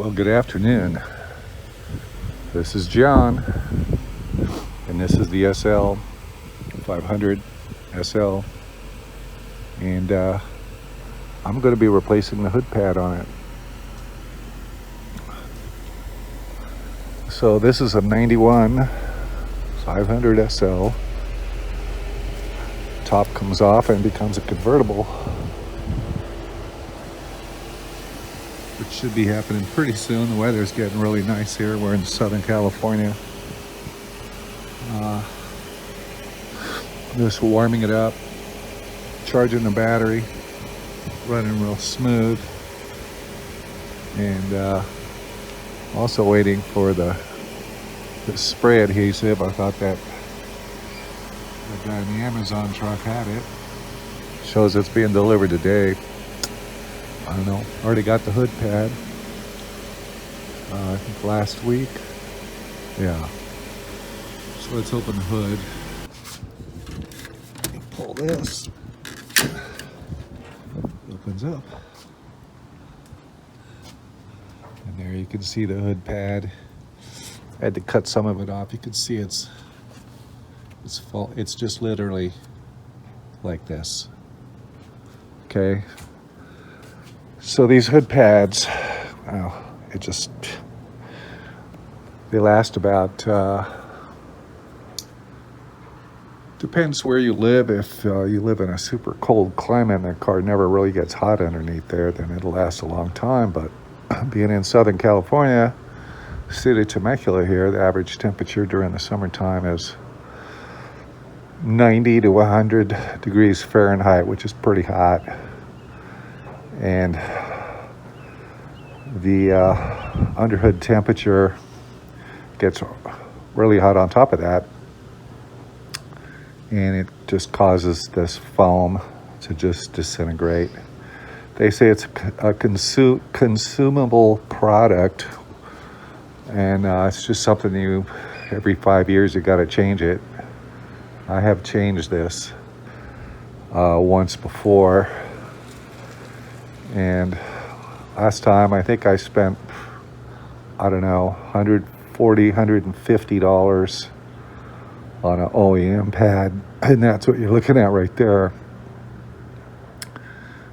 Well, good afternoon. This is John, and this is the SL 500 SL, and I'm going to be replacing the hood pad on it. So this is a 91 500 SL. Top comes off and becomes a convertible, which should be happening pretty soon. The weather's getting really nice here. We're in Southern California. Just warming it up, charging the battery, running real smooth, and also waiting for the spray adhesive. I thought that the guy in the Amazon truck had it. Shows it's being delivered today. I don't know. Already got the hood pad. I think last week. Yeah. So let's open the hood. Pull this. Opens up. And there you can see the hood pad. I had to cut some of it off. You can see it's full. It's just literally like this. Okay. So these hood pads, well, they last about, depends where you live. If you live in a super cold climate and the car never really gets hot underneath there, then it'll last a long time. But being in Southern California, city Temecula here, the average temperature during the summertime is 90 to 100 degrees Fahrenheit, which is pretty hot. And the underhood temperature gets really hot on top of that, and it just causes this foam to just disintegrate. They say it's a consumable product, and it's just something every 5 years you got to change it. I have changed this once before, and last time I think I spent, I don't know, $140, $150 on an OEM pad, and that's what you're looking at right there.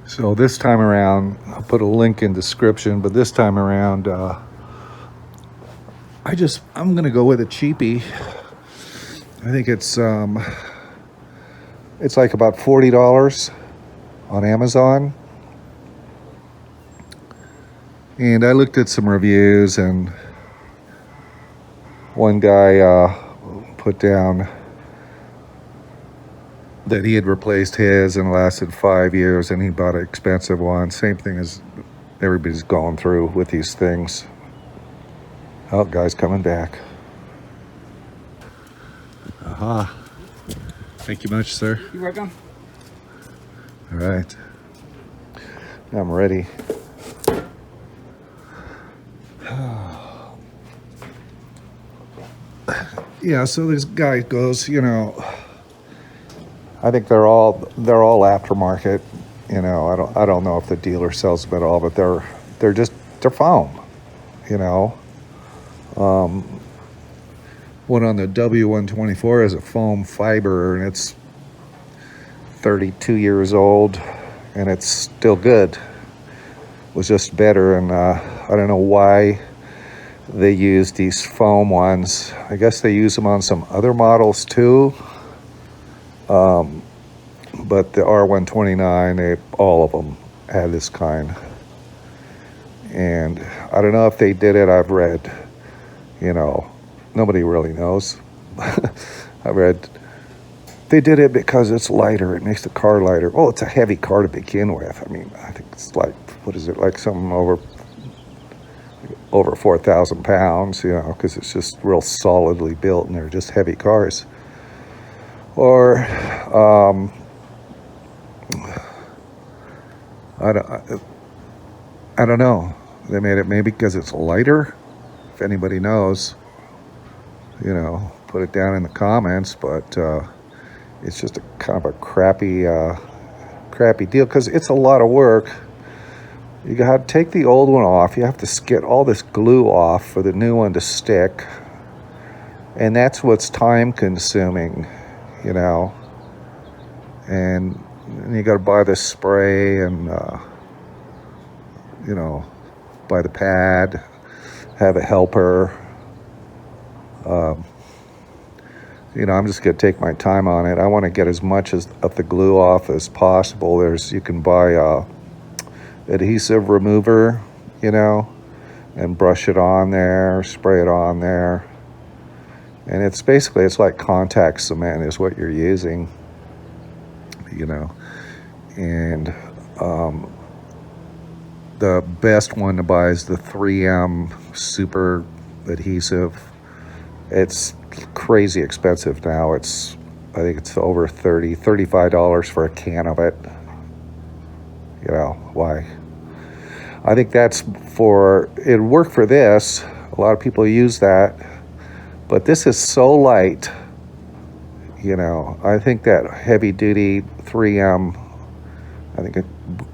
So this time around, I'll put a link in description, but this time around, I'm gonna go with a cheapie. I think it's like about $40 on Amazon. And I looked at some reviews, and one guy put down that he had replaced his and lasted 5 years, and he bought an expensive one. Same thing as everybody's going through with these things. Oh, guy's coming back. Aha. Thank you much, sir. You're welcome. All right. I'm ready. Yeah, so this guy goes, I think they're all aftermarket. I don't know if the dealer sells them at all, but they're foam. One on the W124 is a foam fiber, and it's 32 years old, and it's still good. It was just better, and I don't know why they use these foam ones. I guess they use them on some other models too. But the R129, all of them had this kind. And I don't know if they did it. I've read, nobody really knows. I read they did it because it's lighter. It makes the car lighter. Well, it's a heavy car to begin with. I mean, I think it's like, what is it, like something over 4,000 pounds, because it's just real solidly built, and they're just heavy cars. Or I don't know. They made it maybe because it's lighter. If anybody knows, put it down in the comments. But it's just a kind of a crappy deal, because it's a lot of work You got to take the old one off. You have to get all this glue off for the new one to stick. And that's what's time consuming, you know. And you got to buy the spray and, you know, buy the pad, have a helper. You know, I'm just going to take my time on it. I want to get as much of the glue off as possible. You can buy adhesive remover, you know, and brush it on there, spray it on there. And it's basically, it's like contact cement is what you're using, you know. And the best one to buy is the 3M super adhesive. It's crazy expensive now. I think it's over $35 for a can of it. You know, why? I think it'd work for this. A lot of people use that. But this is so light, you know. I think that heavy duty 3M, I think a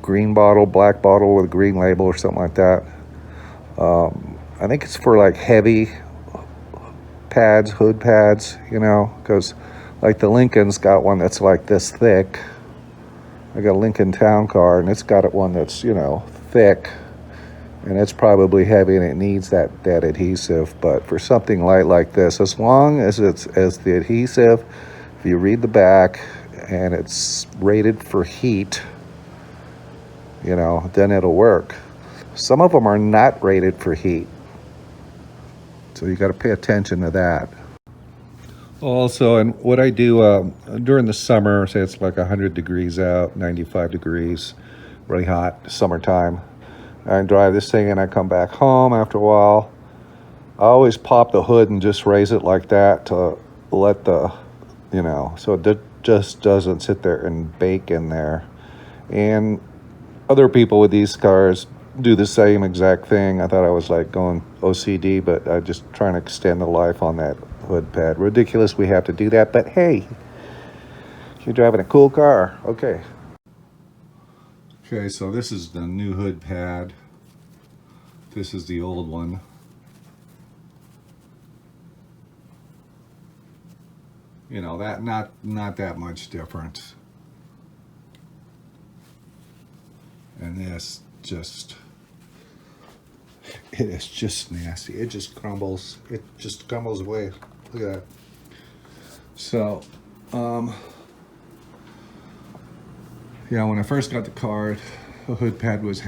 green bottle, black bottle with a green label or something like that. I think it's for like heavy pads, hood pads, you know, because like the Lincoln's got one that's like this thick. I got a Lincoln Town Car, and it's got one that's, you know, thick, and it's probably heavy, and it needs that adhesive. But for something light like this, as long as as the adhesive, if you read the back and it's rated for heat, you know, then it'll work. Some of them are not rated for heat, so you got to pay attention to that. Also, and what I do during the summer, say it's like 100 degrees out, 95 degrees, really hot, summertime, I drive this thing and I come back home after a while. I always pop the hood and just raise it like that to let you know, so it just doesn't sit there and bake in there. And other people with these cars do the same exact thing. I thought I was like going OCD, but I just trying to extend the life on that hood pad. Ridiculous we have to do that, but hey, you're driving a cool car. Okay, so this is the new hood pad. This is the old one. You know, that not that much different. And this it is just nasty. It just crumbles. It just crumbles away. Look at that. So, yeah, when I first got the car, the hood pad was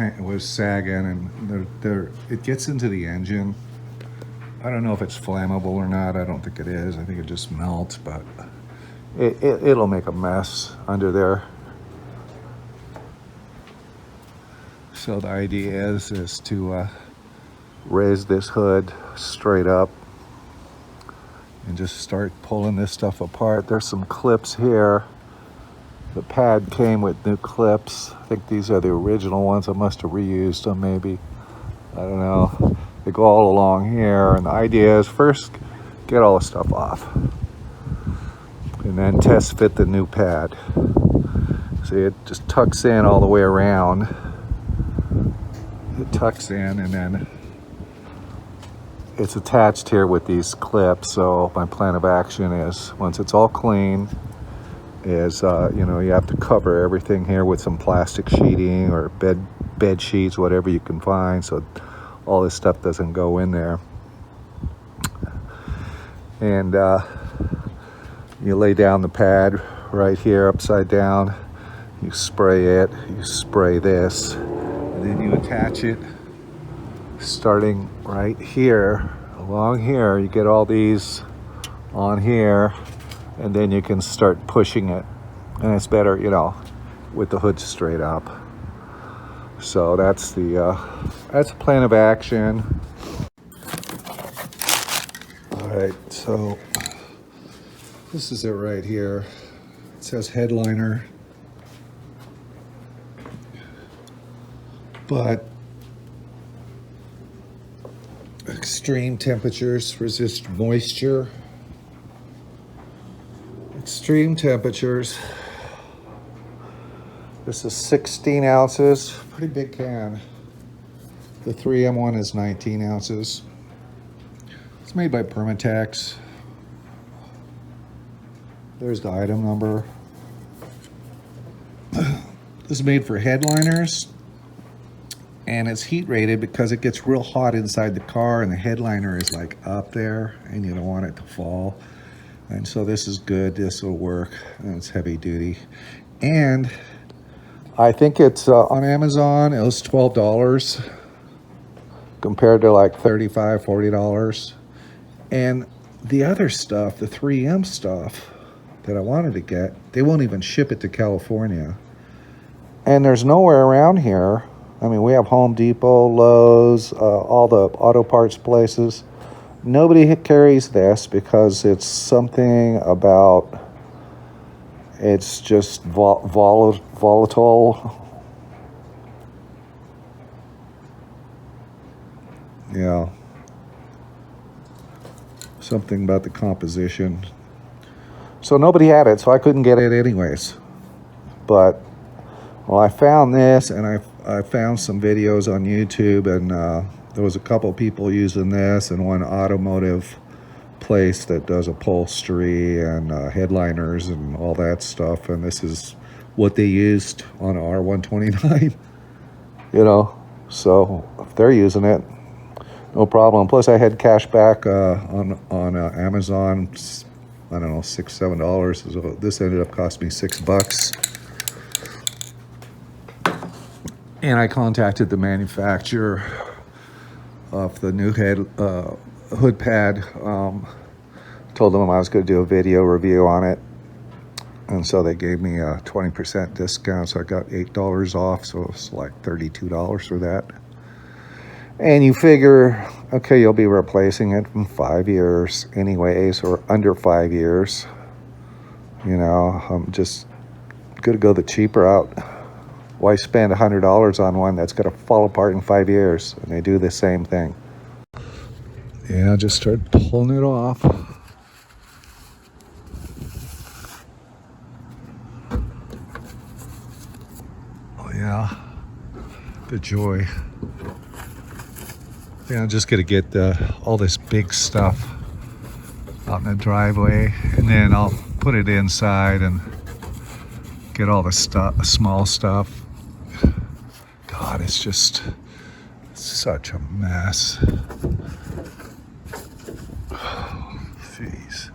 sagging, and it gets into the engine. I don't know if it's flammable or not. I don't think it is. I think it just melts, but it'll make a mess under there. So the idea is to raise this hood straight up and just start pulling this stuff apart. There's some clips here. The pad came with new clips. I think these are the original ones. I must have reused them maybe. I don't know. They go all along here, and the idea is first get all the stuff off and then test fit the new pad. See, it just tucks in all the way around. It tucks in, and then it's attached here with these clips. So my plan of action is, once it's all clean, is you know, you have to cover everything here with some plastic sheeting or bed sheets, whatever you can find, so all this stuff doesn't go in there. And you lay down the pad right here upside down. You spray it. You spray this. And then you attach it starting right here, along here. You get all these on here, and then you can start pushing it. And it's better, you know, with the hood straight up. So that's the plan of action. All right, so this is it right here. It says headliner, but extreme temperatures resist moisture. Extreme temperatures. This is 16 ounces, pretty big can. The 3M one is 19 ounces. It's made by Permatex. There's the item number. This is made for headliners, and it's heat rated because it gets real hot inside the car and the headliner is like up there and you don't want it to fall. And so this is good. This will work, and it's heavy duty. And I think it's on Amazon, it was $12 compared to like $35, $40. And the other stuff, the 3M stuff that I wanted to get, they won't even ship it to California. And there's nowhere around here. I mean, we have Home Depot, Lowe's, all the auto parts places. Nobody carries this because it's something about, it's just volatile. Yeah. Something about the composition. So nobody had it, so I couldn't get it anyways. But, well, I found this, and I found some videos on YouTube, and there was a couple people using this, and one automotive place that does upholstery and headliners and all that stuff, and this is what they used on R129. You know, so if they're using it, no problem. Plus, I had cash back on Amazon. I don't know, $6, $7. So this ended up costing me $6. And I contacted the manufacturer of the new hood pad. Told them I was going to do a video review on it. And so they gave me a 20% discount. So I got $8 off. So it was like $32 for that. And you figure, okay, you'll be replacing it in 5 years anyways, or under 5 years. You know, I'm just going to go the cheaper out. Why spend $100 on one that's going to fall apart in 5 years? And they do the same thing. Yeah, I just started pulling it off. Oh yeah, the joy. Yeah, I'm just gonna get all this big stuff out in the driveway, and then I'll put it inside and get all the small stuff. God, it's just such a mess. Jeez.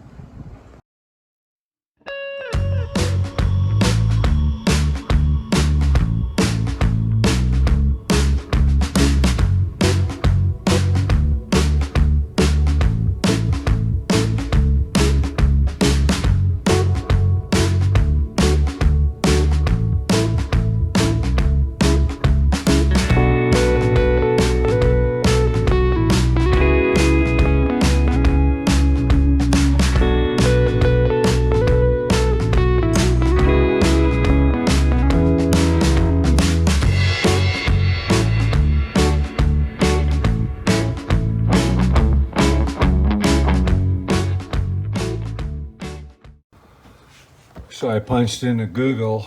So I punched into Google,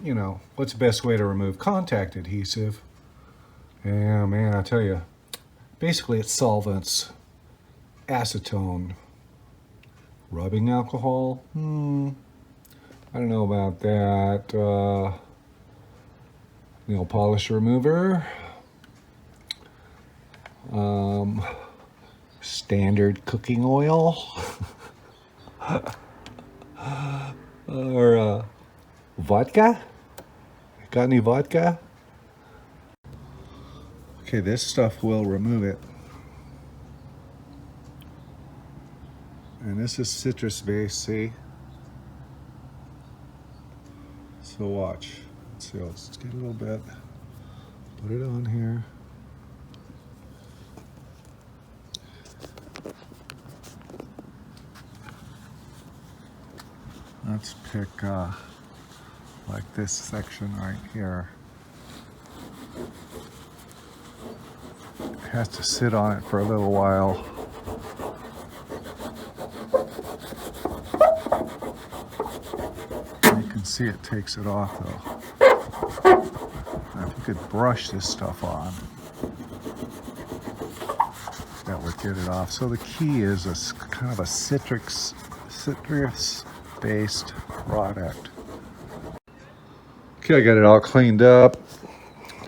you know, what's the best way to remove contact adhesive? Yeah, man, I tell you, basically it's solvents, acetone, rubbing alcohol. I don't know about that. Nail polish remover. Standard cooking oil. Or vodka? Got any vodka? Okay, this stuff will remove it. And this is citrus based, see? So watch. Let's see, let's get a little bit. Put it on here. Let's pick like this section right here. It has to sit on it for a little while. You can see it takes it off though. Now if you could brush this stuff on, get it off. So the key is kind of a citrus-based product. Okay, I got it all cleaned up.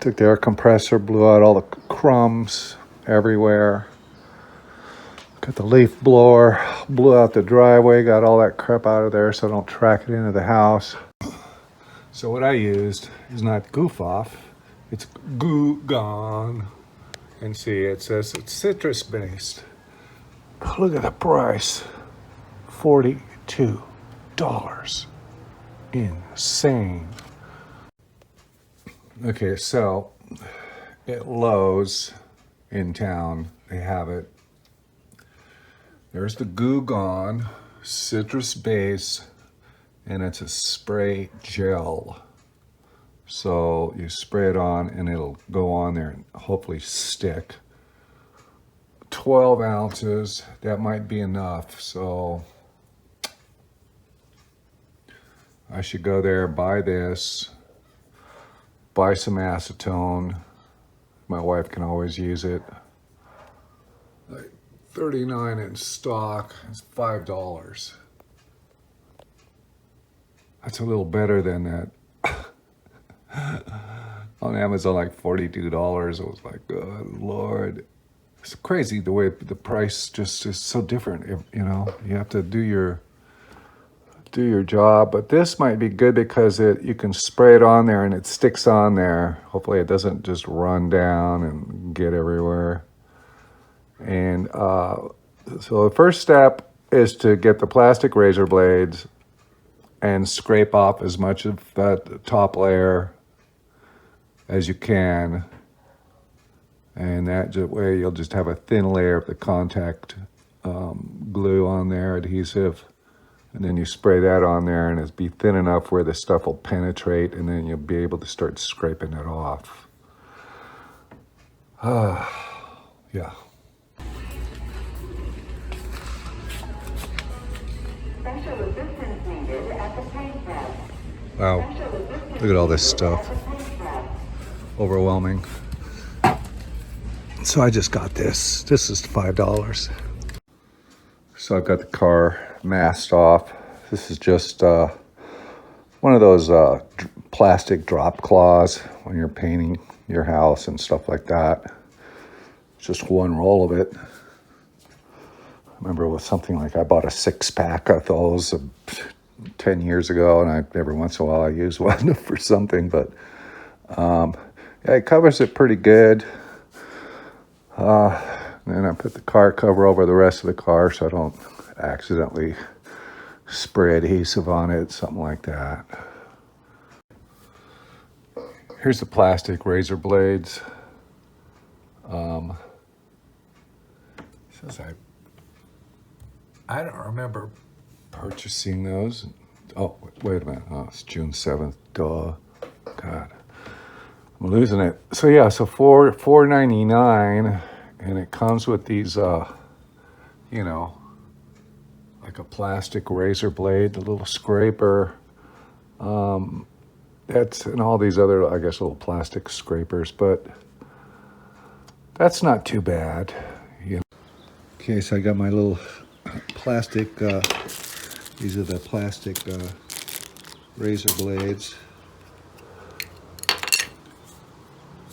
Took the air compressor, blew out all the crumbs everywhere. Got the leaf blower, blew out the driveway, got all that crap out of there so I don't track it into the house. So what I used is not goof off, it's goo gone. And see, it says it's citrus based. Look at the price, $42. Insane. Okay, so at Lowe's in town, they have it. There's the Goo Gone citrus base, and it's a spray gel. So you spray it on and it'll go on there and hopefully stick. 12 ounces, that might be enough. So I should go there, buy this, buy some acetone. My wife can always use it. Like 39 in stock, it's $5. That's a little better than that. On Amazon, like $42. I was like, good Lord. It's crazy the way the price just is so different. You know, you have to do your job. But this might be good because you can spray it on there and it sticks on there. Hopefully it doesn't just run down and get everywhere. And so the first step is to get the plastic razor blades and scrape off as much of that top layer as you can, and that way you'll just have a thin layer of the contact glue on there, adhesive, and then you spray that on there and it'll be thin enough where the stuff will penetrate, and then you'll be able to start scraping it off. Yeah. Wow, look at all this stuff. Overwhelming. So I just got this. This is $5. So I've got the car masked off. This is just one of those plastic drop cloths when you're painting your house and stuff like that. Just one roll of it. I remember it was something like I bought a 6-pack of those 10 years ago, and every once in a while I use one for something, but yeah, it covers it pretty good. Then I put the car cover over the rest of the car so I don't accidentally spray adhesive on it, something like that. Here's the plastic razor blades. Says I don't remember purchasing those. Oh, wait a minute. Oh, it's June 7th. Duh. God. I'm losing it. So yeah, so $4.99, and it comes with these, you know, like a plastic razor blade, the little scraper. That's and all these other, I guess, little plastic scrapers, but that's not too bad. You know. Okay, so I got my little plastic. These are the plastic razor blades.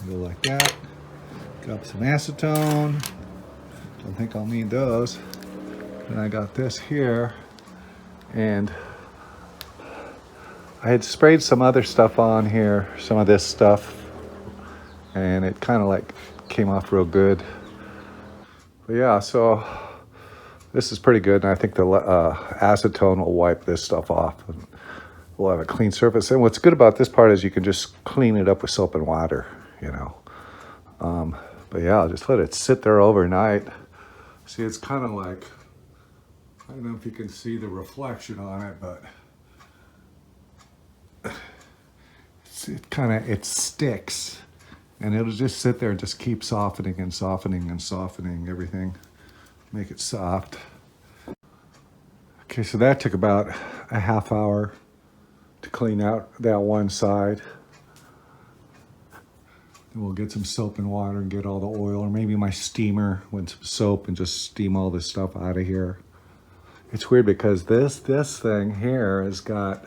Go like that. Got some acetone. Don't think I'll need those. Then I got this here, and I had sprayed some other stuff on here, some of this stuff, and it kind of like came off real good. But yeah, so this is pretty good, and I think the acetone will wipe this stuff off, and we'll have a clean surface. And what's good about this part is you can just clean it up with soap and water. You know, but yeah, I'll just let it sit there overnight. See, it's kind of like, I don't know if you can see the reflection on it, but it sticks, and it'll just sit there and just keep softening and softening and softening everything, make it soft. Okay, so that took about a half hour to clean out that one side. Then we'll get some soap and water and get all the oil, or maybe my steamer with some soap and just steam all this stuff out of here. It's weird because this thing here has got,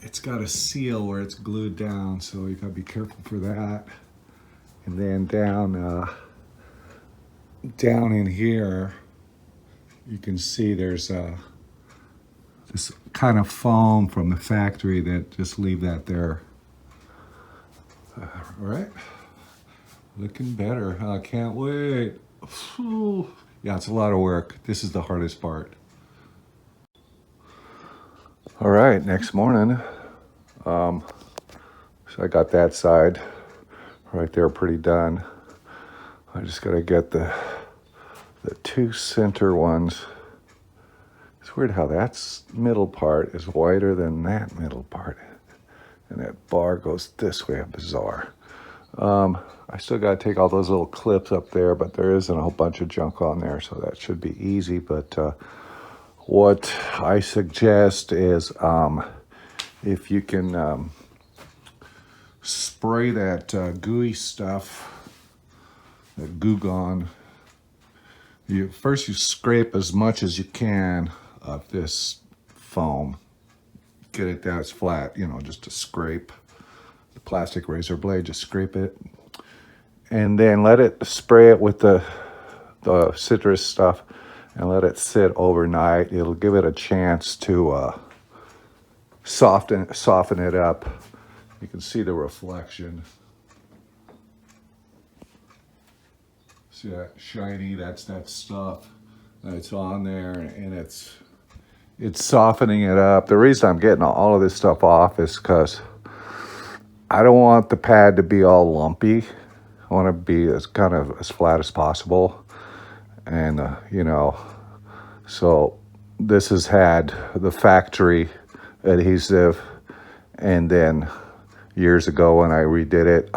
it's got a seal where it's glued down, so you gotta be careful for that. And then down in here, you can see there's this kind of foam from the factory that just leave that there. All right, looking better. I can't wait. Whew. Yeah, it's a lot of work. This is the hardest part. All right, next morning. So I got that side right there pretty done. I just gotta get the two center ones. It's weird how that middle part is wider than that middle part. And that bar goes this way, bizarre. I still got to take all those little clips up there, but there isn't a whole bunch of junk on there, so that should be easy. But what I suggest is if you can spray that gooey stuff, that Goo Gone, first you scrape as much as you can of this foam. Get it down, it's flat, you know, just to scrape. The plastic razor blade, just scrape it. And then let it spray it with the citrus stuff and let it sit overnight. It'll give it a chance to soften it up. You can see the reflection. See that shiny, that's that stuff that's on there, and it's softening it up. The reason I'm getting all of this stuff off is because I don't want the pad to be all lumpy. I want to be as flat as possible. And, you know, so this has had the factory adhesive, and then years ago when I redid it,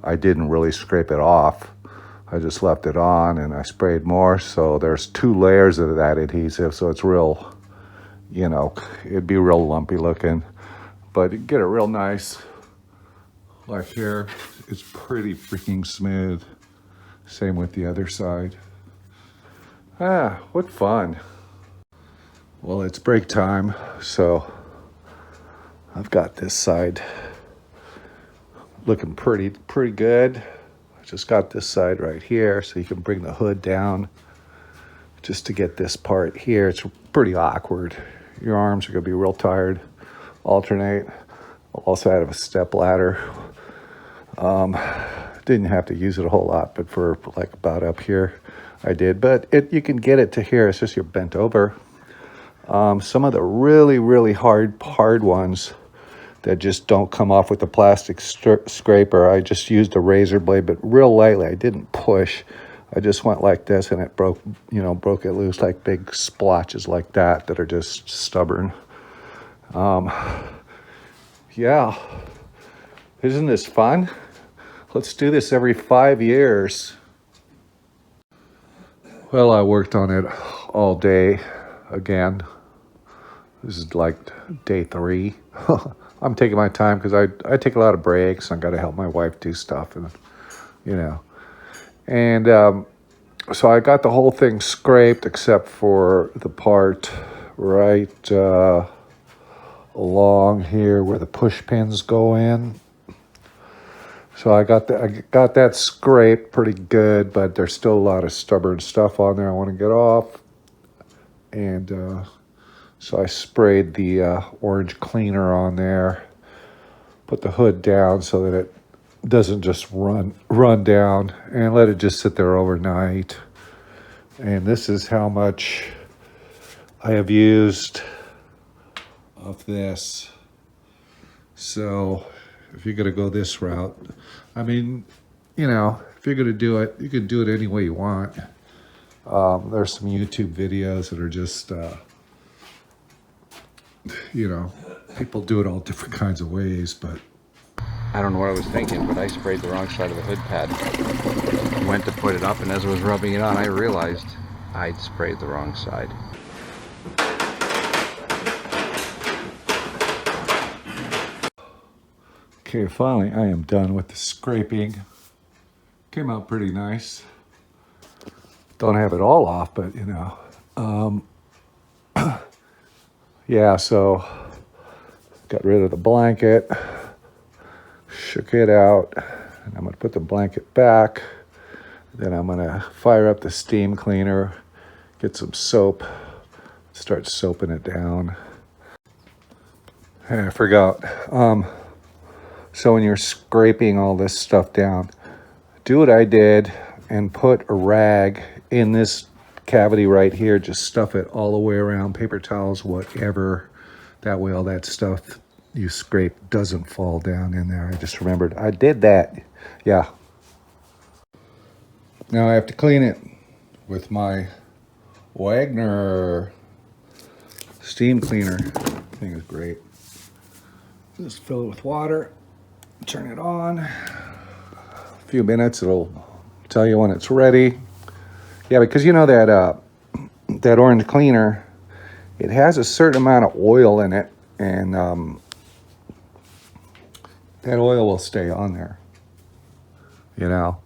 I didn't really scrape it off. I just left it on and I sprayed more. So there's 2 layers of that adhesive, so it's real, you know, it'd be real lumpy looking, but you get it real nice. Like here, it's pretty freaking smooth. Same with the other side. Ah, what fun. Well, it's break time, so I've got this side looking pretty good. I just got this side right here, so you can bring the hood down just to get this part here. It's pretty awkward. Your arms are gonna be real tired. Alternate. I'll also have a step ladder. Didn't have to use it a whole lot, but for like about up here, I did. But you can get it to here. It's just you're bent over. Some of the really hard ones that just don't come off with the plastic scraper, I just used a razor blade, but real lightly. I didn't push. I just went like this, and it broke it loose, like big splotches like that are just stubborn. Yeah, isn't this fun? Let's do this every 5 years. Well, I worked on it all day again. This is like day 3. I'm taking my time because I take a lot of breaks. I got to help my wife do stuff, and you know. And so I got the whole thing scraped except for the part right along here where the push pins go in. So I got that scraped pretty good, but there's still a lot of stubborn stuff on there I want to get off. And so I sprayed the orange cleaner on there, put the hood down so that it doesn't just run down, and let it just sit there overnight. And this is how much I have used of this. So if you're gonna go this route, I mean, you know, if you're gonna do it, you can do it any way you want. There's some YouTube videos that are just, you know, people do it all different kinds of ways, but I don't know what I was thinking, but I sprayed the wrong side of the hood pad. Went to put it up, and as I was rubbing it on, I realized I'd sprayed the wrong side. Okay, finally I am done with the scraping. Came out pretty nice. Don't have it all off, but you know. Yeah, so got rid of the blanket, shook it out, and I'm gonna put the blanket back. Then I'm gonna fire up the steam cleaner, get some soap, start soaping it down. Hey, I forgot. So when you're scraping all this stuff down, do what I did and put a rag in this cavity right here. Just stuff it all the way around, paper towels, whatever. That way all that stuff you scrape doesn't fall down in there. I just remembered I did that. Yeah. Now I have to clean it with my Wagner steam cleaner. Thing is great. Just fill it with water, turn it on. A few minutes, it'll tell you when it's ready. Yeah, because you know that that orange cleaner, it has a certain amount of oil in it, and that oil will stay on there. You know,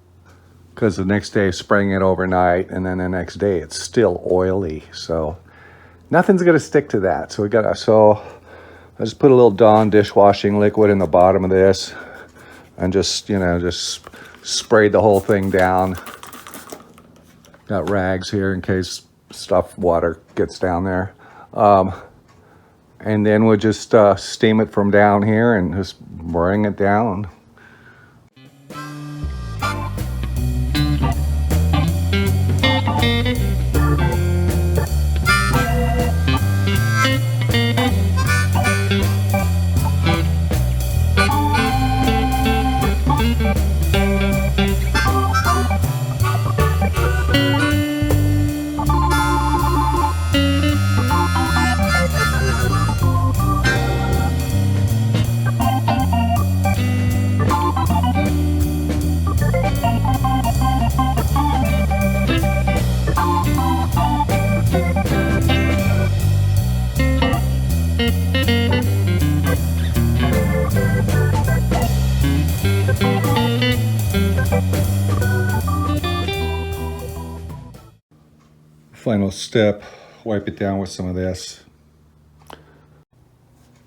because the next day spraying it overnight, and then the next day it's still oily. So nothing's gonna stick to that. So I just put a little Dawn dishwashing liquid in the bottom of this, and just sprayed the whole thing down. Got rags here in case water gets down there. And then we'll just steam it from down here and just bring it down. Final step, wipe it down with some of this.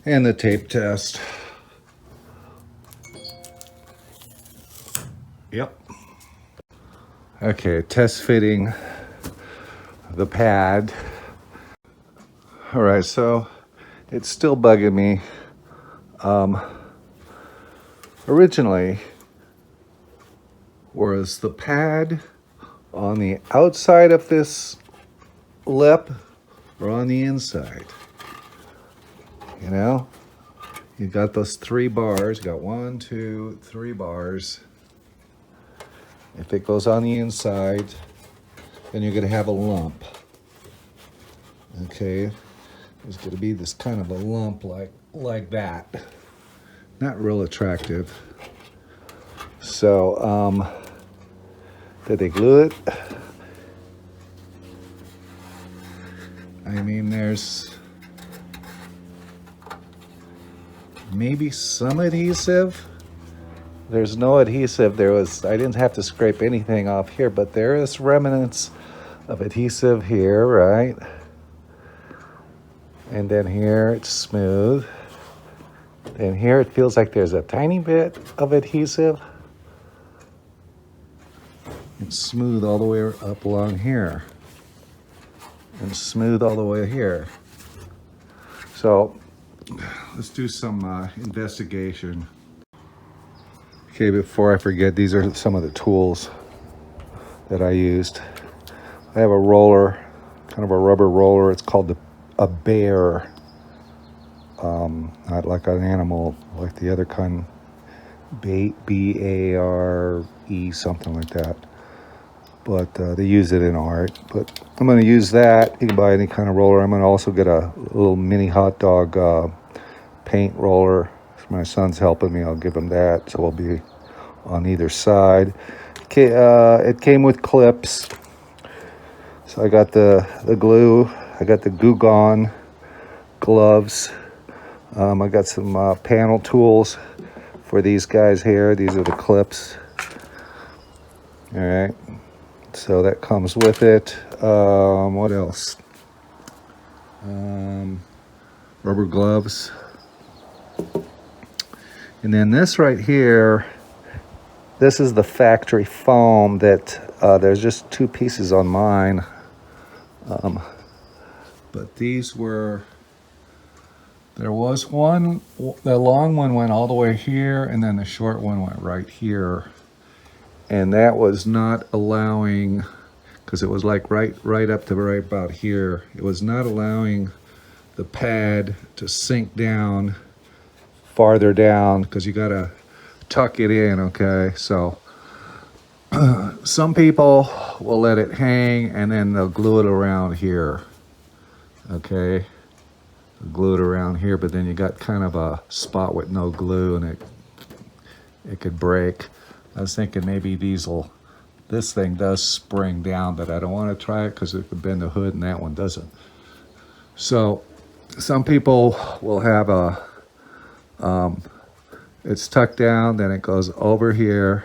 And the tape test. Yep. Okay, test fitting the pad. All right, so it's still bugging me. Originally, was the pad on the outside of this lip or on the inside? You know, you got those 3 bars. You got 1, 2, 3 bars. If it goes on the inside, then you're gonna have a lump. Okay, there's gonna be this kind of a lump like that. Not real attractive. So, did they glue it? I mean, there's maybe some adhesive. There's no adhesive. I didn't have to scrape anything off here, but there is remnants of adhesive here, right? And then here it's smooth. And here it feels like there's a tiny bit of adhesive. It's smooth all the way up along here. And smooth all the way here. So let's do some investigation. Okay, before I forget, these are some of the tools that I used. I have a roller, kind of a rubber roller. It's called a bear. Not like an animal, like the other kind, B-A-R-E, something like that. But they use it in art. But I'm going to use that. You can buy any kind of roller. I'm going to also get a little mini hot dog paint roller. If my son's helping me, I'll give him that. So we'll be on either side. Okay, it came with clips. So I got the glue. I got the Goo gloves. I got some panel tools for these guys here. These are the clips. All right, so that comes with it. What else? Rubber gloves. And then this right here, this is the factory foam that there's just 2 pieces on mine. But these were, there was one, the long one went all the way here, and then the short one went right here. And that was not allowing, because it was like right up to right about here, it was not allowing the pad to sink down farther down, because you gotta tuck it in, okay? So some people will let it hang and then they'll glue it around here, okay? They'll glue it around here, but then you got kind of a spot with no glue and it could break. I was thinking maybe this thing does spring down, but I don't want to try it because it could bend the hood and that one doesn't. So some people will have it's tucked down, then it goes over here.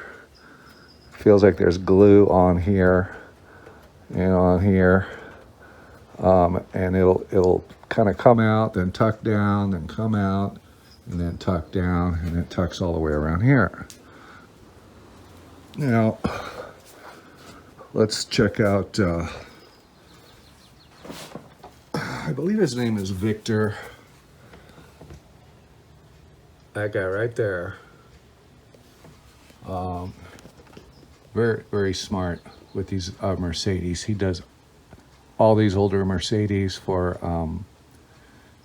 Feels like there's glue on here and on here. And it'll kind of come out, then tuck down, then come out, and then tuck down, and it tucks all the way around here. Now, let's check out, I believe his name is Victor. That guy right there. Very, very smart with these Mercedes. He does all these older Mercedes for,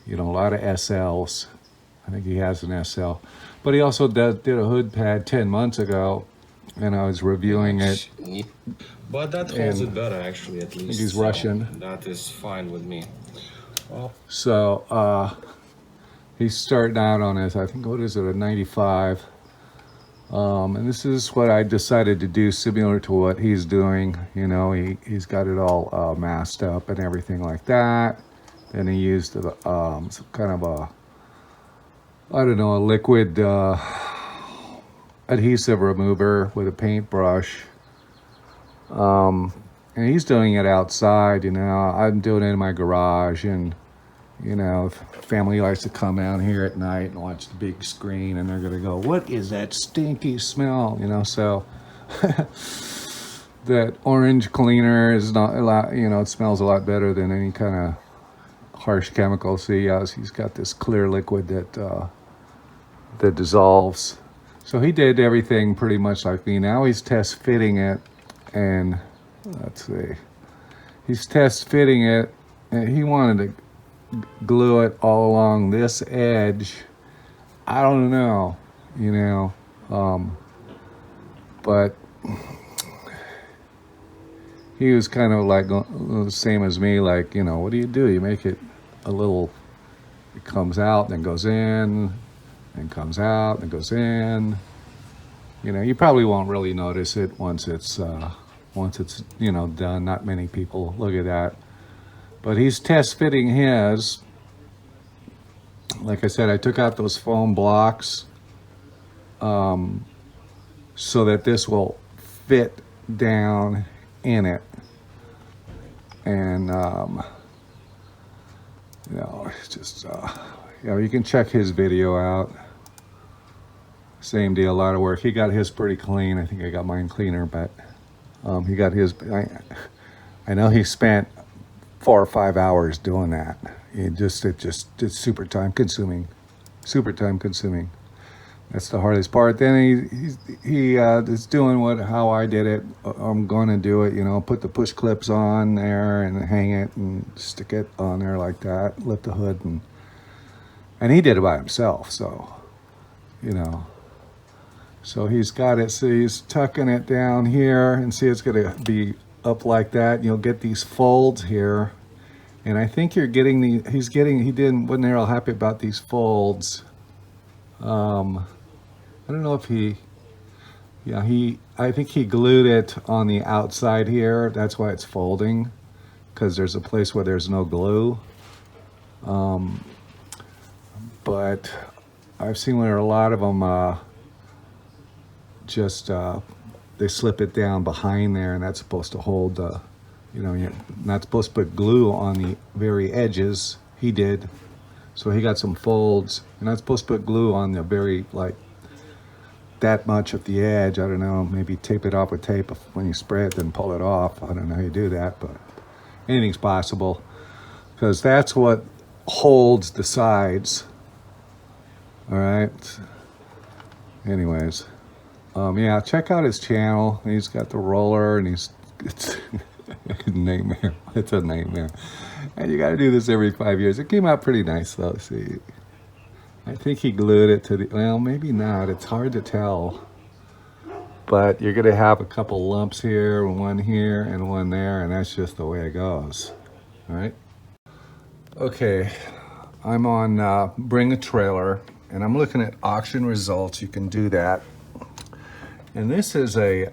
you know, a lot of SLs. I think he has an SL. But he also did a hood pad 10 months ago, and I was reviewing it. But that holds it better, actually, at least. He's Russian. That is fine with me. Well, so he's starting out on his, I think, what is it, a 95. And this is what I decided to do, similar to what he's doing. You know, he's got it all masked up and everything like that. Then he used some kind of a, I don't know, a liquid adhesive remover with a paintbrush. And he's doing it outside, you know. I'm doing it in my garage, and you know, family likes to come out here at night and watch the big screen, and they're gonna go, what is that stinky smell? You know, so that orange cleaner is not a lot, you know, it smells a lot better than any kind of harsh chemical. See, he's got this clear liquid that dissolves. So he did everything pretty much like me. Now he's test fitting it, and let's see, he's test fitting it, and he wanted to glue it all along this edge. I don't know, you know, but he was kind of like the same as me, like, you know, what do? You make it a little, it comes out, then goes in, then comes out, then goes in. You know, you probably won't really notice it once it's you know, done. Not many people look at that. But he's test fitting his. Like I said, I took out those foam blocks so that this will fit down in it. And, you know, it's just, you know, you can check his video out. Same deal, a lot of work. He got his pretty clean. I think I got mine cleaner, but he got his, I know he spent 4 or 5 hours doing that. It's super time consuming, That's the hardest part. Then he is doing how I did it. I'm going to do it, you know, put the push clips on there and hang it and stick it on there like that, lift the hood, and he did it by himself. So, you know, so he's got it. So he's tucking it down here, and see, it's gonna be up like that. You'll get these folds here. And I think you're getting he wasn't real happy about these folds. I don't know if I think he glued it on the outside here. That's why it's folding, because there's a place where there's no glue. But I've seen where a lot of them just they slip it down behind there, and that's supposed to hold the, you know, you're not supposed to put glue on the very edges. He did. So he got some folds. You're not supposed to put glue on the very, like, that much of the edge. I don't know, maybe tape it off with tape when you spray it, then pull it off. I don't know how you do that, but anything's possible, because that's what holds the sides. All right. Anyways, yeah, check out his channel. He's got the roller, and it's a nightmare. It's a nightmare. And you got to do this every 5 years. It came out pretty nice, though. See, I think he glued it to the, well, maybe not. It's hard to tell. But you're going to have a couple lumps here, one here, and one there, and that's just the way it goes. All right? Okay, I'm on Bring a Trailer, and I'm looking at auction results. You can do that. And this is a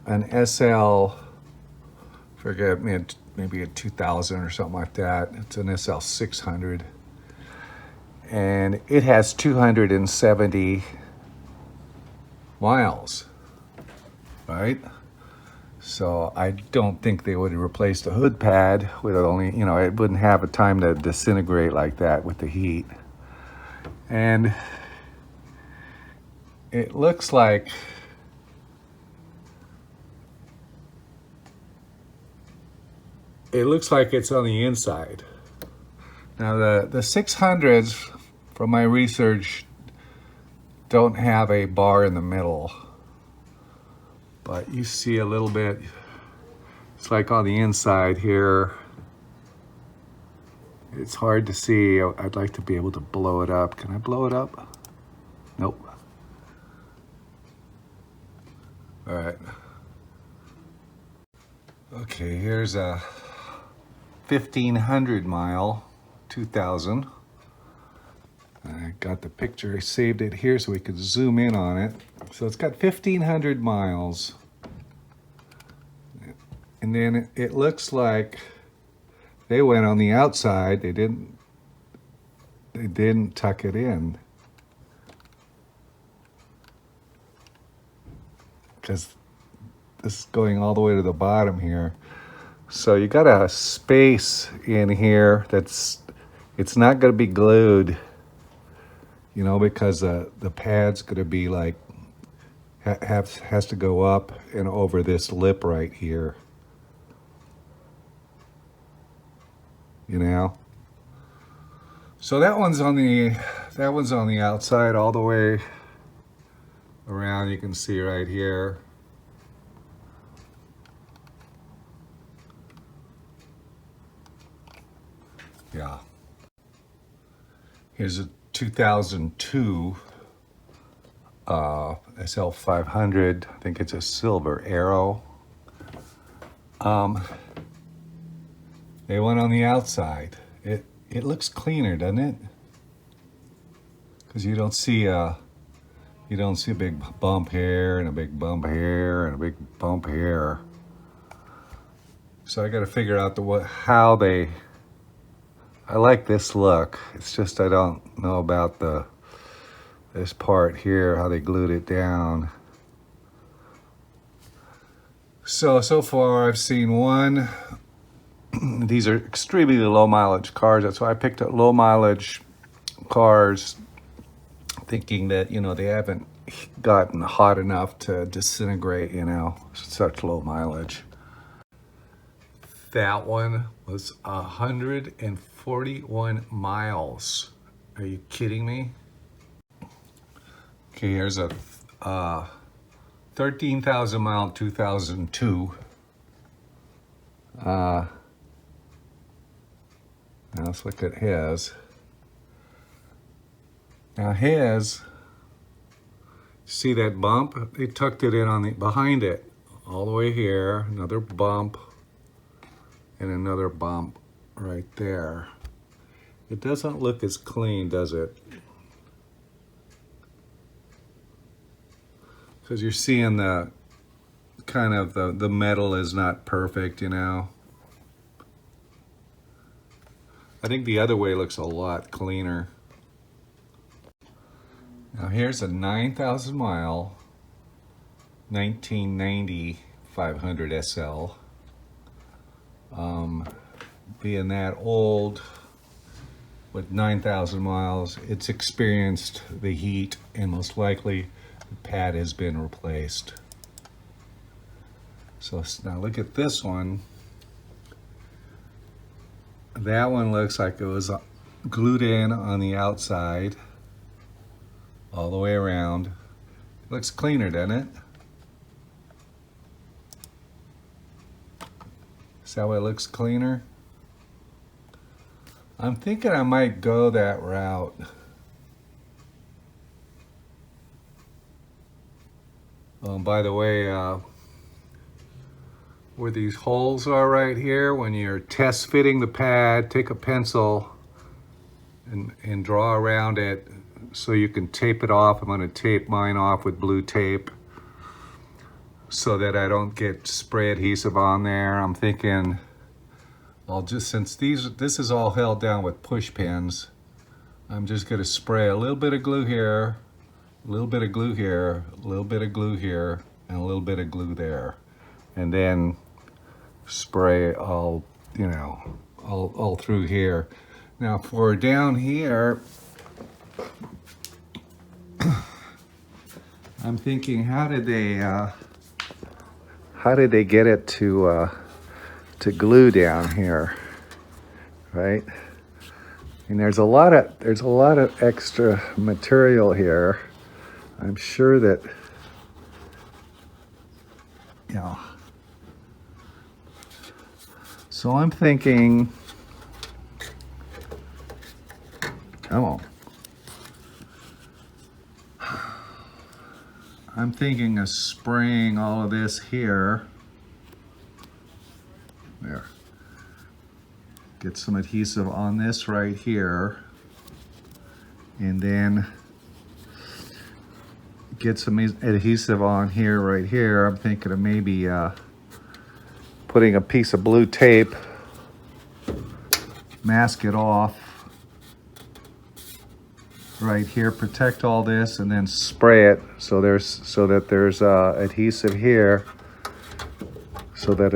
an SL, forget, maybe a 2000 or something like that. It's an SL 600. And it has 270 miles, right? So I don't think they would replace the hood pad with only, you know, it wouldn't have a time to disintegrate like that with the heat. And it looks like it's on the inside. Now the 600s, from my research, don't have a bar in the middle, but you see a little bit, it's like on the inside here. It's hard to see. I'd like to be able to blow it up. Can I blow it up? Nope. All right. Okay, here's a 1500 mile 2000. I got the picture, I saved it here so we could zoom in on it. So it's got 1500 miles. And then it looks like they went on the outside. They didn't tuck it in, because this is going all the way to the bottom here. So you got a space in here it's not going to be glued, you know, because the pad's going to be like, has to go up and over this lip right here, you know. So that one's on the outside all the way around. You can see right here. Yeah. Here's a 2002 SL 500. I think it's a silver arrow. They went on the outside. It looks cleaner, doesn't it? Because you don't see a big bump here and a big bump here and a big bump here. So I got to figure out how they. I like this look. It's just I don't know about this part here, how they glued it down. So far I've seen one. These are extremely low mileage cars. That's why I picked up low mileage cars, thinking that, you know, they haven't gotten hot enough to disintegrate, you know, such low mileage. That one was 141 miles. Are you kidding me? Okay, here's a 13,000 mile 2002. Now let's look at his. Now his, see that bump? They tucked it in on behind it, all the way here. Another bump, and another bump right there. It doesn't look as clean, does it? Because you're seeing the kind of the metal is not perfect, you know. I think the other way looks a lot cleaner. Now here's a 9,000 mile 1990 500 SL. Being that old, with 9,000 miles, it's experienced the heat, and most likely the pad has been replaced. So now look at this one. That one looks like it was glued in on the outside all the way around. Looks cleaner, doesn't it? Is that why it looks cleaner? I'm thinking I might go that route. By the way, where these holes are right here, when you're test fitting the pad, take a pencil and draw around it so you can tape it off. I'm going to tape mine off with blue tape so that I don't get spray adhesive on there. I'm thinking I'll just, since this is all held down with push pins, I'm just going to spray a little bit of glue here, a little bit of glue here, a little bit of glue here, and a little bit of glue there, and then spray all, you know, all through here. Now for down here, I'm thinking, how did they get it to glue down here, right? And there's a lot of extra material here. I'm sure that, you know. So I'm thinking, come on. I'm thinking of spraying all of this here. There. Get some adhesive on this right here. And then get some adhesive on here, right here. I'm thinking of maybe putting a piece of blue tape, mask it off right here, protect all this, and then spray it so that there's adhesive here, so that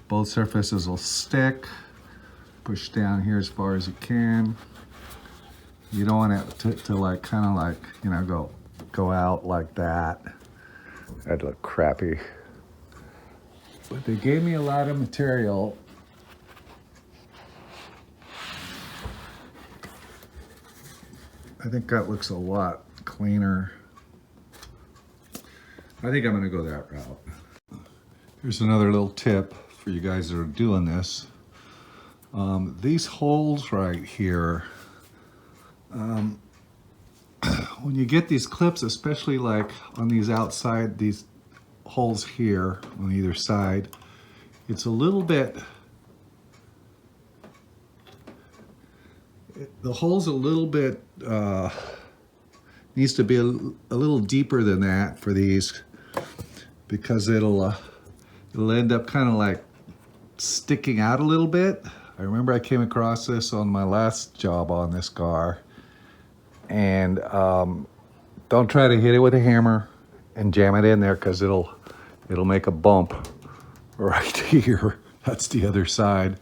both surfaces will stick. Push down here as far as you can. You don't want it to like kind of like, you know, go out like that. That'd look crappy. But they gave me a lot of material. I think that looks a lot cleaner. I think I'm gonna go that route. Here's another little tip for you guys that are doing this. These holes right here, when you get these clips, especially like on these outside, these holes here on either side, it's a little bit, the hole's a little bit, needs to be a little deeper than that for these, because it'll end up kind of like sticking out a little bit. I remember I came across this on my last job on this car, and don't try to hit it with a hammer and jam it in there, because it'll make a bump right here. That's the other side.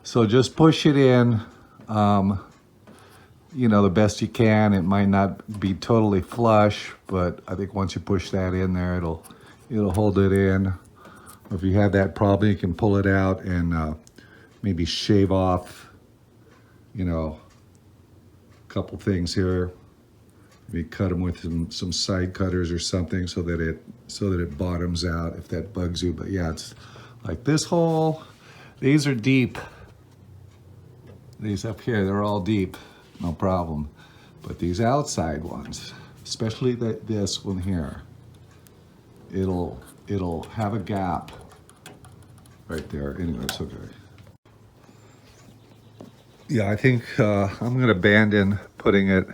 So just push it in, you know, the best you can. It might not be totally flush, but I think once you push that in there, it'll hold it in. If you have that problem, you can pull it out and maybe shave off, you know, a couple things here. Maybe cut them with some side cutters or something so that it bottoms out, if that bugs you. But yeah, it's like this hole. These are deep. These up here, they're all deep, no problem. But these outside ones, especially this one here, it'll have a gap right there. Anyway, it's okay. Yeah, I think I'm gonna abandon putting it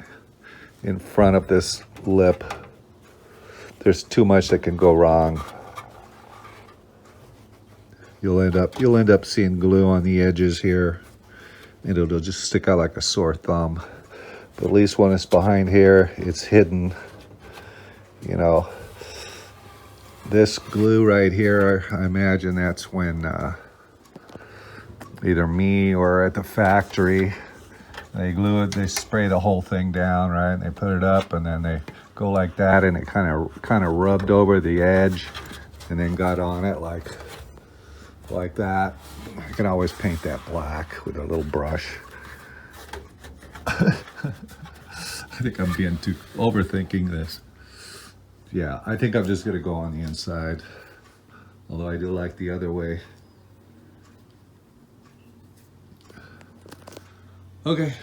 in front of this lip. There's too much that can go wrong. You'll end up seeing glue on the edges here, and it'll just stick out like a sore thumb. But at least when it's behind here, it's hidden, you know. this glue right here, I imagine that's when either me or at the factory, they glue it, they spray the whole thing down, right? And they put it up and then they go like that, and it kind of rubbed over the edge and then got on it like that. I can always paint that black with a little brush. I think I'm being too overthinking this. Yeah, I think I'm just gonna go on the inside, although I do like the other way. Okay.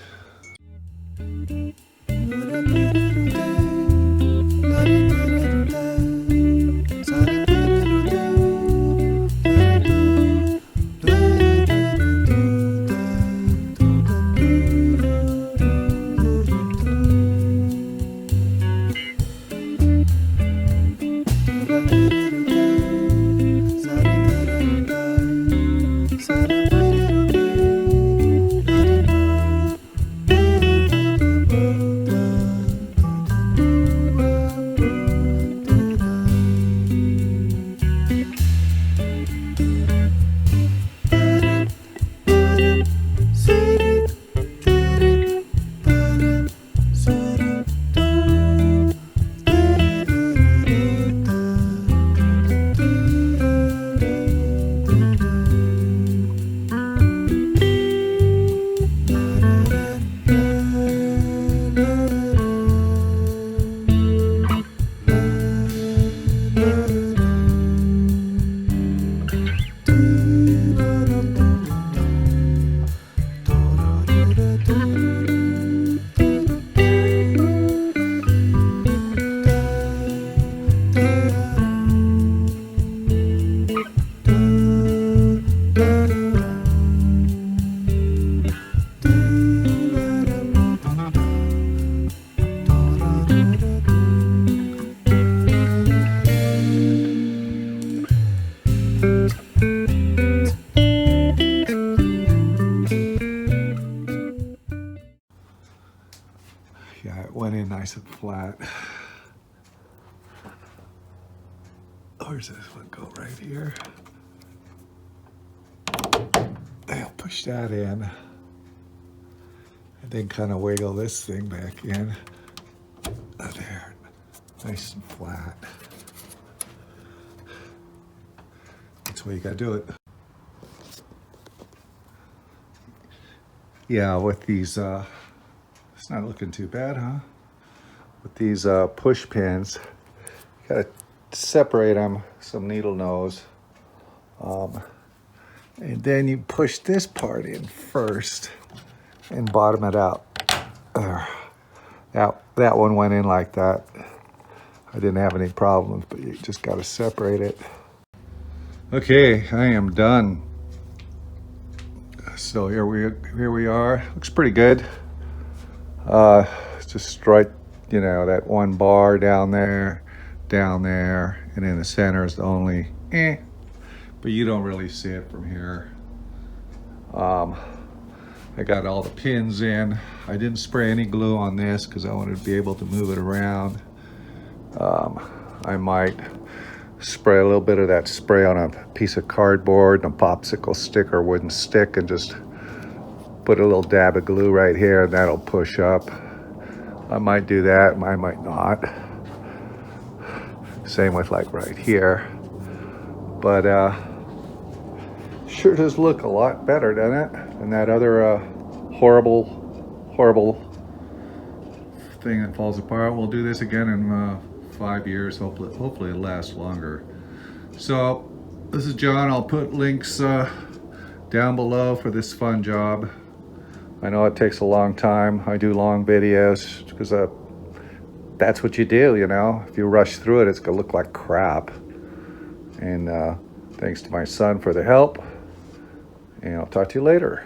Yeah, it went in nice and flat. Where's this one go? Right here. I'll push that in. And then kind of wiggle this thing back in. There. Nice and flat. That's the way you gotta do it. Yeah, with these, it's not looking too bad, huh? With these push pins, you gotta separate them, some needle nose. And then you push this part in first and bottom it out. That one went in like that. I didn't have any problems, but you just gotta separate it. Okay, I am done. So here we are. Looks pretty good. Just right, you know, that one bar down there, and in the center is the only but you don't really see it from here. I got all the pins in. I didn't spray any glue on this because I wanted to be able to move it around. I might spray a little bit of that spray on a piece of cardboard and a popsicle stick or wooden stick and just put a little dab of glue right here, and that'll push up. I might do that, I might not. Same with like right here. But sure does look a lot better, doesn't it? Than that other horrible thing that falls apart. We'll do this again in 5 years. Hopefully it'll last longer. So this is John. I'll put links down below for this fun job. I know it takes a long time. I do long videos because that's what you do, you know. If you rush through it, it's gonna look like crap. And thanks to my son for the help. And I'll talk to you later.